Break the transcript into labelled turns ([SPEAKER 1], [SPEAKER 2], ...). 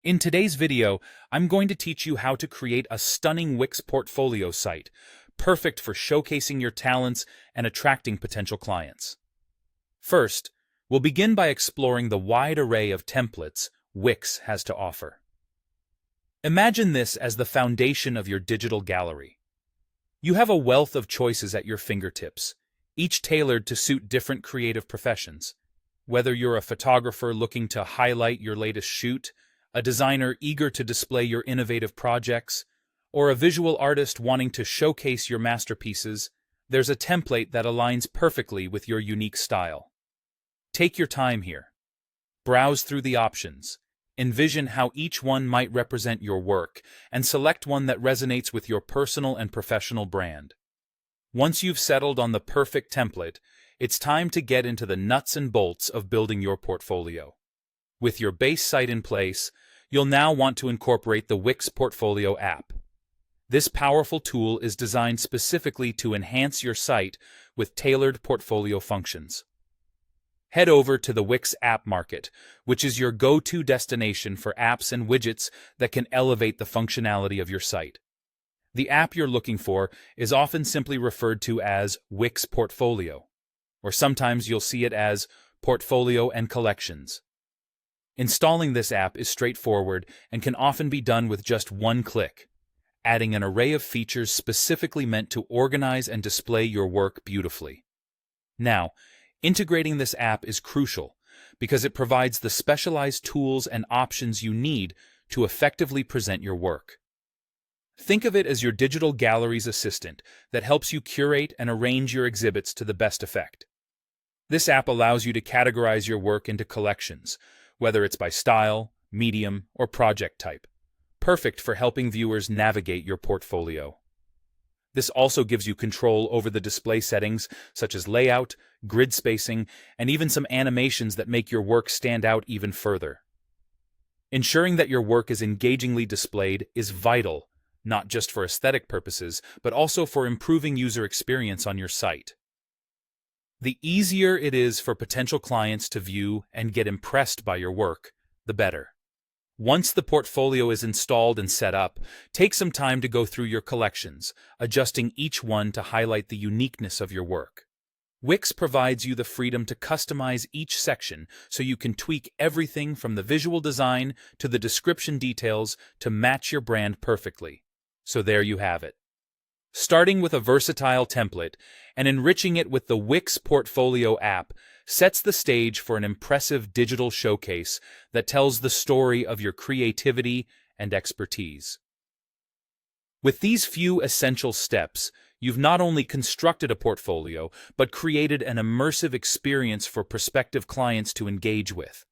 [SPEAKER 1] In today's video, I'm going to teach you how to create a stunning Wix portfolio site, perfect for showcasing your talents and attracting potential clients. First, we'll begin by exploring the wide array of templates Wix has to offer. Imagine this as the foundation of your digital gallery. You have a wealth of choices at your fingertips, each tailored to suit different creative professions. Whether you're a photographer looking to highlight your latest shoot, a designer eager to display your innovative projects, or a visual artist wanting to showcase your masterpieces, there's a template that aligns perfectly with your unique style. Take your time here. Browse through the options. Envision how each one might represent your work, and select one that resonates with your personal and professional brand. Once you've settled on the perfect template, it's time to get into the nuts and bolts of building your portfolio. With your base site in place, you'll now want to incorporate the Wix Portfolio app. This powerful tool is designed specifically to enhance your site with tailored portfolio functions. Head over to the Wix App Market, which is your go-to destination for apps and widgets that can elevate the functionality of your site. The app you're looking for is often simply referred to as Wix Portfolio, or sometimes you'll see it as Portfolio and Collections. Installing this app is straightforward and can often be done with just one click, adding an array of features specifically meant to organize and display your work beautifully. Now, integrating this app is crucial because it provides the specialized tools and options you need to effectively present your work. Think of it as your digital gallery's assistant that helps you curate and arrange your exhibits to the best effect. This app allows you to categorize your work into collections, whether it's by style, medium, or project type, perfect for helping viewers navigate your portfolio. This also gives you control over the display settings such as layout, grid spacing, and even some animations that make your work stand out even further. Ensuring that your work is engagingly displayed is vital, not just for aesthetic purposes, but also for improving user experience on your site. The easier it is for potential clients to view and get impressed by your work, the better. Once the portfolio is installed and set up, take some time to go through your collections, adjusting each one to highlight the uniqueness of your work. Wix provides you the freedom to customize each section so you can tweak everything from the visual design to the description details to match your brand perfectly. So there you have it. Starting with a versatile template and enriching it with the Wix Portfolio app sets the stage for an impressive digital showcase that tells the story of your creativity and expertise. With these few essential steps, you've not only constructed a portfolio, but created an immersive experience for prospective clients to engage with.